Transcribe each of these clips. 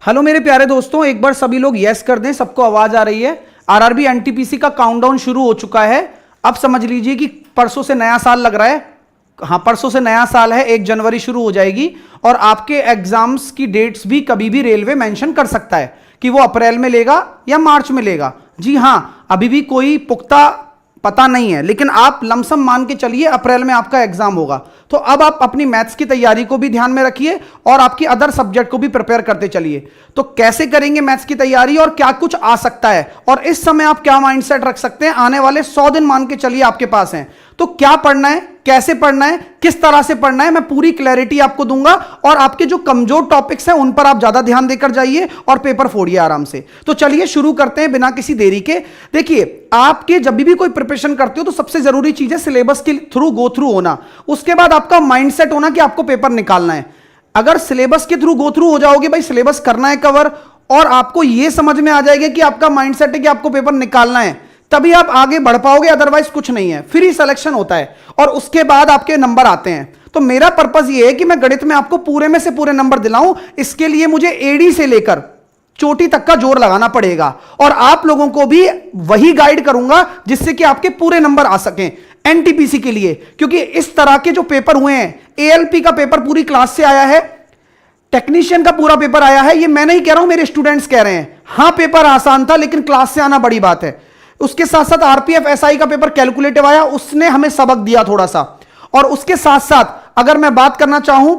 Hello मेरे प्यारे दोस्तों, एक बार सभी लोग यस कर दें। सबको आवाज आ रही है? आरआरबी एनटीपीसी का काउंटडाउन शुरू हो चुका है। अब समझ लीजिए कि परसों से नया साल लग रहा है। हाँ, परसों से नया साल है, 1 जनवरी शुरू हो जाएगी और आपके एग्जाम्स की डेट्स भी कभी भी रेलवे मेंशन कर सकता है कि वो अप्रैल में लेगा या मार्च में लेगा। जी हाँ, अभी भी कोई पुख्ता पता नहीं है, लेकिन आप लमसम मान के चलिए अप्रैल में आपका एग्जाम होगा। तो अब आप अपनी मैथ्स की तैयारी को भी ध्यान में रखिए और आपकी अदर सब्जेक्ट को भी प्रिपेयर करते चलिए। तो कैसे करेंगे मैथ्स की तैयारी और क्या कुछ आ सकता है और इस समय आप क्या माइंडसेट रख सकते हैं, आने वाले 100 दिन मान के चलिए आपके पास हैं। तो क्या पढ़ना है, कैसे पढ़ना है, किस तरह से पढ़ना है, मैं पूरी क्लैरिटी आपको दूंगा और आपके जो कमजोर टॉपिक्स हैं उन पर आप ज्यादा ध्यान देकर जाइए और पेपर फोड़िए आराम से। तो चलिए शुरू करते हैं बिना किसी देरी के। देखिए, आपके जब भी कोई प्रिपरेशन करते हो तो सबसे जरूरी चीज है सिलेबस के थ्रू गो थ्रू होना। उसके बाद आपका माइंडसेट होना कि आपको पेपर निकालना है। अगर सिलेबस के थ्रू गो थ्रू हो जाओगे, भाई सिलेबस करना है कवर, और आपको यह समझ में आ जाएगा कि आपका माइंडसेट है कि आपको पेपर निकालना है, तभी आप आगे बढ़ पाओगे, अदरवाइज कुछ नहीं है। फ्री सिलेक्शन होता है और उसके बाद आपके नंबर आते हैं। तो मेरा पर्पस यह है कि मैं गणित में आपको पूरे में से पूरे नंबर दिलाऊं। इसके लिए मुझे एडी से लेकर चोटी तक का जोर लगाना पड़ेगा और आप लोगों को भी वही गाइड करूंगा जिससे कि आपके पूरे नंबर आ सकें एनटीपीसी के लिए। क्योंकि इस तरह के जो पेपर हुए हैं, एएलपी का पेपर पूरी क्लास से आया है, टेक्नीशियन का पूरा पेपर आया है, ये मैं नहीं कह रहा हूं, मेरे स्टूडेंट्स कह रहे हैं। हां, पेपर आसान था लेकिन क्लास से आना बड़ी बात है। उसके साथ साथ आरपीएफ एसआई का पेपर कैलकुलेटिव आया, उसने हमें सबक दिया थोड़ा सा। और उसके साथ साथ अगर मैं बात करना चाहूं,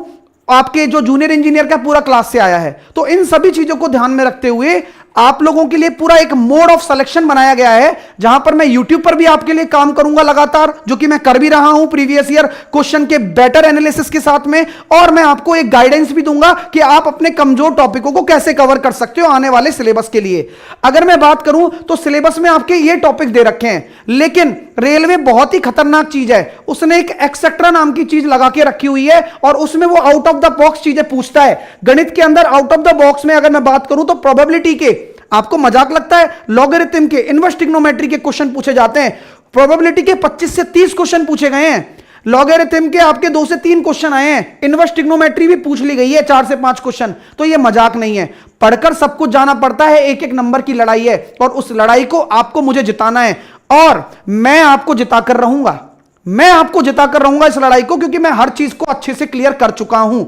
आपके जो जूनियर इंजीनियर का पूरा क्लास से आया है। तो इन सभी चीजों को ध्यान में रखते हुए आप लोगों के लिए पूरा एक मोड ऑफ सिलेक्शन बनाया गया है, जहां पर मैं YouTube पर भी आपके लिए काम करूंगा लगातार, जो कि मैं कर भी रहा हूं प्रीवियस ईयर क्वेश्चन के बेटर एनालिसिस के साथ में। और मैं आपको एक गाइडेंस भी दूंगा कि आप अपने कमजोर टॉपिकों को कैसे कवर कर सकते हो आने वाले सिलेबस के लिए। अगर मैं बात करूं तो सिलेबस में आपके ये टॉपिक दे रखे हैं, लेकिन रेलवे बहुत ही खतरनाक चीज है, उसने एक एक्सेट्रा नाम की चीज लगा के रखी हुई है और उसमें वो आउट ऑफ द बॉक्स चीजें पूछता है। गणित के अंदर आउट ऑफ द बॉक्स में अगर मैं बात करूं तो प्रोबेबिलिटी के, आपको मजाक लगता है, लॉगरिथम के, इनवर्स ट्रिग्नोमेट्री के क्वेश्चन पूछे जाते हैं। प्रोबेबिलिटी के 25 से 30 क्वेश्चन पूछे गए हैं, लॉगरिथम के आपके 2 से 3 क्वेश्चन आए हैं, इनवर्स ट्रिग्नोमेट्री भी पूछ ली गई है 4 से 5 क्वेश्चन। तो ये मजाक नहीं है, पढ़कर सब कुछ जाना पड़ता है, एक एक नंबर की लड़ाई है और उस लड़ाई को आपको मुझे जिताना है और मैं आपको जिताकर रहूंगा। मैं आपको जिताकर रहूंगा इस लड़ाई को, क्योंकि मैं हर चीज को अच्छे से क्लियर कर चुका हूं।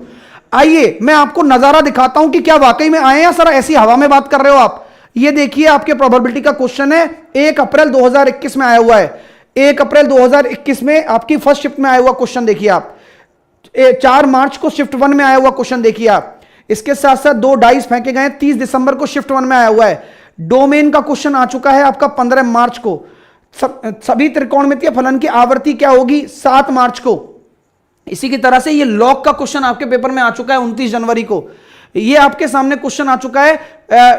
आइए मैं आपको नजारा दिखाता हूं कि क्या वाकई में आए या सर ऐसी हवा में बात कर रहे हो आप। ये देखिए, आपके प्रोबेबिलिटी का क्वेश्चन है, 1 अप्रैल 2021 में आया हुआ है। 1 अप्रैल 2021 में आपकी फर्स्ट शिफ्ट में आया हुआ क्वेश्चन देखिए आप। 4 मार्च को शिफ्ट 1 में आया हुआ क्वेश्चन देखिए आप। इसके साथ साथ 2 डाइस फेंके गए, 30 दिसंबर को शिफ्ट 1 में आया हुआ है। डोमेन का क्वेश्चन आ चुका है आपका 15 मार्च को। सभी त्रिकोणमितीय फलन की आवर्ती क्या होगी 7 मार्च को। इसी की तरह से ये लॉग का क्वेश्चन आपके पेपर में आ चुका है 29 जनवरी को। ये आपके सामने क्वेश्चन आ चुका है,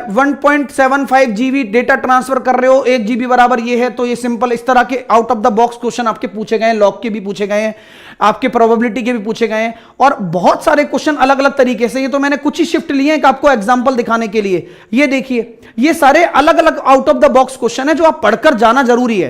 1.75 जीबी डेटा ट्रांसफर कर रहे हो, 1 जीबी बराबर ये है। तो ये सिंपल इस तरह के out of the box question आपके पूछे गए हैं, लॉग के भी पूछे गए हैं, आपके प्रोबेबिलिटी के भी पूछे गए हैं और बहुत सारे क्वेश्चन अलग अलग तरीके से। ये तो मैंने कुछ ही शिफ्ट लिए हैं आपको एग्जाम्पल दिखाने के लिए। ये देखिए, ये सारे अलग अलग out of the box question है जो आप पढ़कर जाना जरूरी है।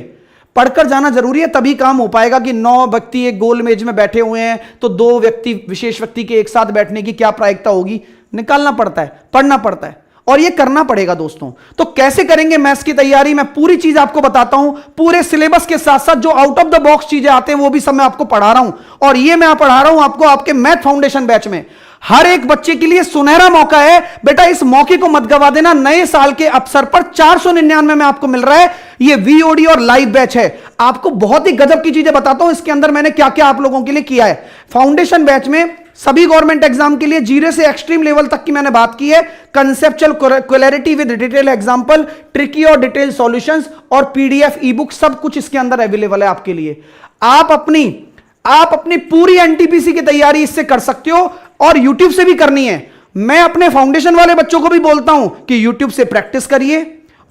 पढ़कर जाना जरूरी है, तभी काम हो पाएगा। कि 9 व्यक्ति एक गोल मेज में बैठे हुए हैं तो 2 व्यक्ति विशेष व्यक्ति के एक साथ बैठने की क्या प्रायिकता होगी, निकालना पड़ता है, पढ़ना पड़ता है और ये करना पड़ेगा दोस्तों। तो कैसे करेंगे मैथ्स की तैयारी, मैं पूरी चीज आपको बताता हूं, पूरे सिलेबस के साथ साथ जो आउट ऑफ द बॉक्स चीजें आते हैं वो भी सब मैं आपको पढ़ा रहा हूं। और ये मैं पढ़ा रहा हूं आपको आपके मैथ फाउंडेशन बैच में। हर एक बच्चे के लिए सुनहरा मौका है बेटा, इस मौके को मत गवा देना। नए साल के अवसर पर 499 में आपको मिल रहा है ये वीओडी और लाइव बैच है। आपको बहुत ही गजब की चीजें बताता हूं इसके अंदर मैंने क्या क्या आप लोगों के लिए किया है। फाउंडेशन बैच में सभी गवर्नमेंट एग्जाम के लिए 0 से एक्सट्रीम लेवल तक की मैंने बात की है। Conceptual clarity with detail example, tricky और डिटेल सॉल्यूशंस और पीडीएफ ई बुक, सब कुछ इसके अंदर अवेलेबल है आपके लिए। आप अपनी पूरी एनटीपीसी की तैयारी इससे कर सकते हो और यूट्यूब से भी करनी है। मैं अपने फाउंडेशन वाले बच्चों को भी बोलता हूं कि यूट्यूब से प्रैक्टिस करिए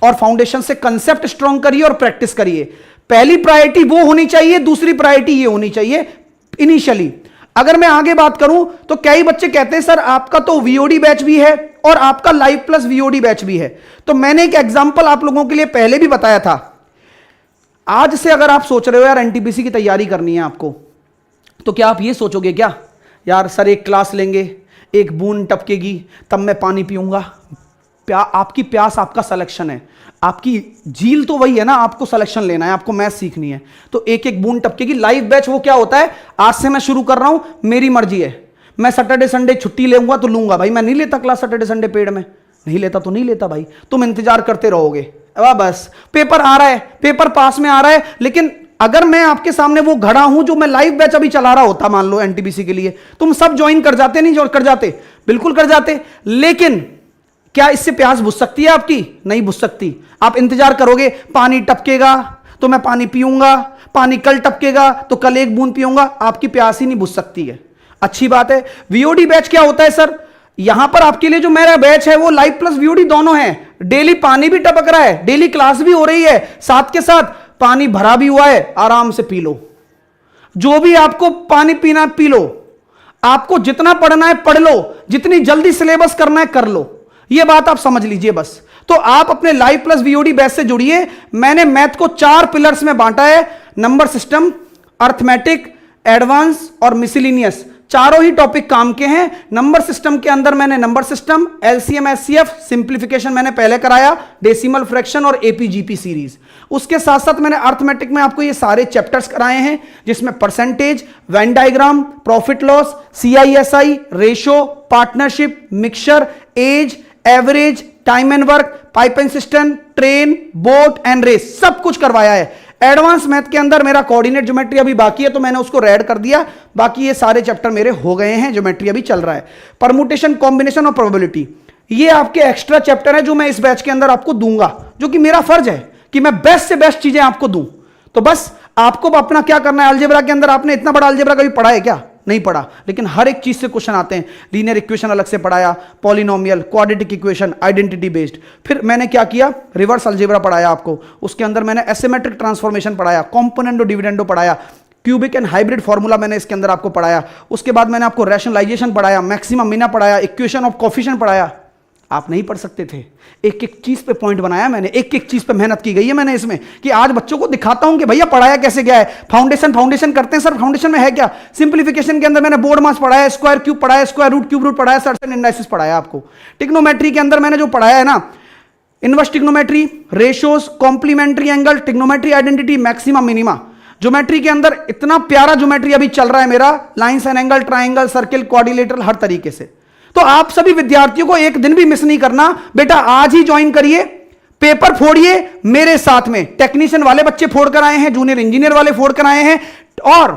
और फाउंडेशन से कंसेप्ट स्ट्रॉन्ग करिए और प्रैक्टिस करिए। पहली प्रायोरिटी वो होनी चाहिए, दूसरी प्रायोरिटी ये होनी चाहिए इनिशियली। अगर मैं आगे बात करूं तो कई बच्चे कहते हैं सर आपका तो वीओडी बैच भी है और आपका लाइव प्लस वीओडी बैच भी है। तो मैंने एक एग्जांपल आप लोगों के लिए पहले भी बताया था। आज से अगर आप सोच रहे हो यार एनटीपीसी की तैयारी करनी है आपको, तो क्या आप ये सोचोगे क्या यार सर एक क्लास लेंगे, एक बूंद टपकेगी तब मैं पानी पीऊंगा। आपकी प्यास आपका सिलेक्शन है, आपकी झील तो वही है ना, आपको सिलेक्शन लेना है, आपको मैथ सीखनी है। तो एक एक बूंद टपकेगी। लाइव बैच वो क्या होता है, आज से मैं शुरू कर रहा हूं, मेरी मर्जी है, मैं सैटरडे संडे छुट्टी लूंगा तो लूंगा भाई, मैं नहीं लेता क्लास सैटरडे संडे पेड में, नहीं लेता तो नहीं लेता भाई, तुम इंतजार करते रहोगे। बस पेपर आ रहा है, पेपर पास में आ रहा है, लेकिन अगर मैं आपके सामने वो घड़ा हूं जो मैं लाइव बैच अभी चला रहा होता, मान लो एनटीपीसी के लिए, तुम सब ज्वाइन कर जाते, नहीं कर जाते, बिल्कुल कर जाते, लेकिन क्या इससे प्यास बुझ सकती है आपकी? नहीं बुझ सकती। आप इंतजार करोगे, पानी टपकेगा तो मैं पानी पीऊंगा, पानी कल टपकेगा तो कल एक बूंद पीऊंगा, आपकी प्यास ही नहीं बुझ सकती है। अच्छी बात है। वीओडी बैच क्या होता है सर? यहां पर आपके लिए जो मेरा बैच है वो लाइव प्लस वीओडी दोनों है। डेली पानी भी टपक रहा है, डेली क्लास भी हो रही है, साथ के साथ पानी भरा भी हुआ है, आराम से पी लो, जो भी आपको पानी पीना पी लो, आपको जितना पढ़ना है पढ़ लो, जितनी जल्दी सिलेबस करना है कर लो, यह बात आप समझ लीजिए बस। तो आप अपने लाइव प्लस वीओडी बैच से जुड़िए। मैंने मैथ को 4 पिलर्स में बांटा है, नंबर सिस्टम, अर्थमेटिक, एडवांस और मिसलिनियस, चारों ही टॉपिक काम के हैं। नंबर सिस्टम के अंदर मैंने number system, LCM, HCF, simplification मैंने पहले कराया, डेसिमल फ्रैक्शन और एपीजीपी सीरीज। उसके साथ साथ मैंने अर्थमेटिक में आपको ये सारे चैप्टर्स कराए हैं, जिसमें percentage, Venn diagram, profit loss, CI SI, ratio, partnership, mixture, age, average, time and work, pipe and cistern, train, boat and race, सब कुछ करवाया है। एडवांस मैथ के अंदर मेरा कोऑर्डिनेट ज्योमेट्री अभी बाकी है, तो मैंने उसको रेड कर दिया, बाकी ये सारे चैप्टर मेरे हो गए हैं, ज्योमेट्री अभी चल रहा है। परमुटेशन, कॉम्बिनेशन और प्रोबेबिलिटी, ये आपके एक्स्ट्रा चैप्टर है जो मैं इस बैच के अंदर आपको दूंगा, जो कि मेरा फर्ज है कि मैं बेस्ट से बेस्ट चीजें आपको दूं। तो बस आपको अपना क्या करना है, अलजेब्रा के अंदर आपने इतना बड़ा अलजेब्रा कभी पढ़ा है क्या? नहीं पढ़ा, लेकिन हर एक चीज से क्वेश्चन आते हैं। लीनियर इक्वेशन अलग से पढ़ाया, polynomial, quadratic equation, identity based. फिर मैंने क्या किया, रिवर्स अलजेब्रा पढ़ाया आपको, उसके अंदर मैंने एसिमेट्रिक ट्रांसफॉर्मेशन पढ़ाया, कॉम्पोनेंट और डिविडेंडो पढ़ाया, क्यूबिक एंड हाइब्रिड फॉर्मूला मैंने इसके अंदर आपको पढ़ाया। उसके बाद मैंने आपको रैशनलाइजेशन पढ़ाया, मैक्सिमम मीना पढ़ाया, इक्वेशन ऑफ कोफिशिएंट पढ़ाया। आप नहीं पढ़ सकते थे, एक एक चीज पे पॉइंट बनाया मैंने, एक एक चीज पे मेहनत की गई है मैंने इसमें, कि आज बच्चों को दिखाता हूं कि भैया पढ़ाया कैसे गया है। फाउंडेशन करते हैं सर, फाउंडेशन में है क्या? सिंप्लीफिकेशन के अंदर मैंने बोर्ड मास पढ़ाया, स्क्वायर क्यूब पढ़ाया, स्क्वायर रूट क्यूब रूट पढ़ाया, सर्टेन एनालिसिस पढ़ाया आपको। टिग्नोमेट्री के अंदर मैंने जो पढ़ाया है ना, inverse trigonometry, ratios, complementary angle, trigonometry identity, maximum minima. Geometry के अंदर इतना प्यारा ज्योमेट्री अभी चल रहा है मेरा, lines and angle, triangle, circle, quadrilateral, हर तरीके से। तो आप सभी विद्यार्थियों को एक दिन भी मिस नहीं करना बेटा, आज ही ज्वाइन करिए, पेपर फोड़िए मेरे साथ में। टेक्नीशियन वाले बच्चे फोड़ कर आए हैं, जूनियर इंजीनियर वाले फोड़ कर आए हैं, और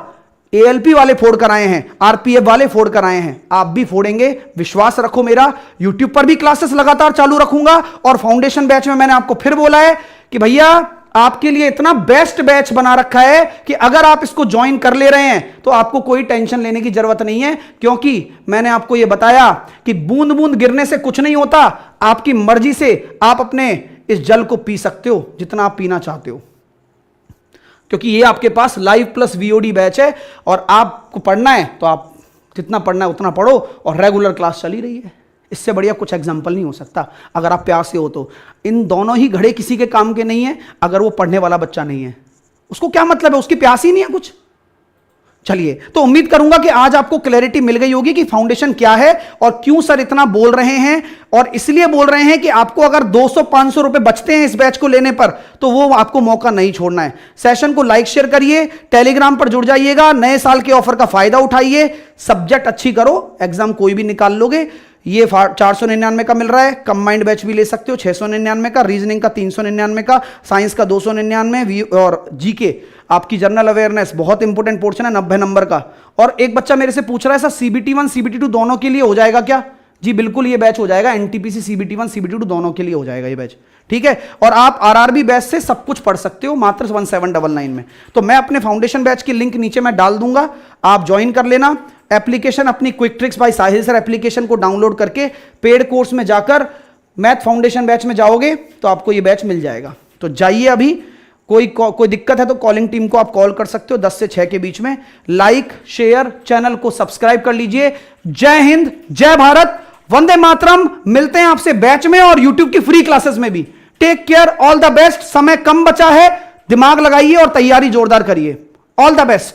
एएलपी वाले फोड़ कर आए हैं, आरपीएफ वाले फोड़ कर आए हैं। आप भी फोड़ेंगे, विश्वास रखो मेरा। यूट्यूब पर भी क्लासेस लगातार चालू रखूंगा, और फाउंडेशन बैच में मैंने आपको फिर बोला है कि भैया आपके लिए इतना बेस्ट बैच बना रखा है कि अगर आप इसको ज्वाइन कर ले रहे हैं तो आपको कोई टेंशन लेने की जरूरत नहीं है, क्योंकि मैंने आपको यह बताया कि बूंद बूंद गिरने से कुछ नहीं होता। आपकी मर्जी से आप अपने इस जल को पी सकते हो जितना आप पीना चाहते हो, क्योंकि ये आपके पास लाइव प्लस वीओडी बैच है, और आपको पढ़ना है तो आप जितना पढ़ना है उतना पढ़ो, और रेगुलर क्लास चली रही है। इससे बढ़िया कुछ एग्जाम्पल नहीं हो सकता। अगर आप प्यास से हो तो इन दोनों ही घड़े किसी के काम के नहीं है अगर वो पढ़ने वाला बच्चा नहीं है। उसको क्या मतलब है, उसकी प्यास ही नहीं है कुछ। चलिए, तो उम्मीद करूंगा कि आज आपको क्लैरिटी मिल गई होगी कि फाउंडेशन क्या है और क्यों सर इतना बोल रहे हैं। और इसलिए बोल रहे हैं कि आपको अगर 200-500 रुपए बचते हैं इस बैच को लेने पर, तो वो आपको मौका नहीं छोड़ना है। सेशन को लाइक शेयर करिए, टेलीग्राम पर जुड़ जाइएगा, नए साल के ऑफर का फायदा उठाइए, सब्जेक्ट अच्छी करो, एग्जाम कोई भी निकाल लोगे। ये 499 का मिल रहा है, कंबाइंड बैच भी ले सकते हो 699 का, रीजनिंग का 399 का, साइंस का 299, और जीके आपकी जनरल अवेयरनेस बहुत इंपॉर्टेंट पोर्शन है 90 नंबर का। और एक बच्चा मेरे से पूछ रहा है सर सीबीटी 1 सीबीटी 2 दोनों के लिए हो जाएगा क्या? जी बिल्कुल, ये बैच हो जाएगा, एनटीपीसी सीबीटी 1 सीबीटी 2 दोनों के लिए हो जाएगा ये बैच, ठीक है। और आप आरआरबी बैच से सब कुछ पढ़ सकते हो मात्र 1799 में। तो मैं अपने फाउंडेशन बैच की लिंक नीचे मैं डाल दूंगा, आप ज्वाइन कर लेना। एप्लीकेशन अपनी क्विक ट्रिक्स बाय साहिल सर एप्लीकेशन को डाउनलोड करके पेड कोर्स में जाकर मैथ फाउंडेशन बैच में जाओगे तो आपको ये बैच मिल जाएगा। तो जाइए अभी, कोई दिक्कत है तो कॉलिंग टीम को आप कॉल कर सकते हो 10 से 6 के बीच में। लाइक शेयर, चैनल को सब्सक्राइब कर लीजिए। जय हिंद, जय भारत, वंदे मातरम। मिलते हैं आपसे बैच में और यूट्यूब की फ्री क्लासेस में भी। Take care, all the best. समय कम बचा है, दिमाग लगाइए और तैयारी जोरदार करिए। All the best.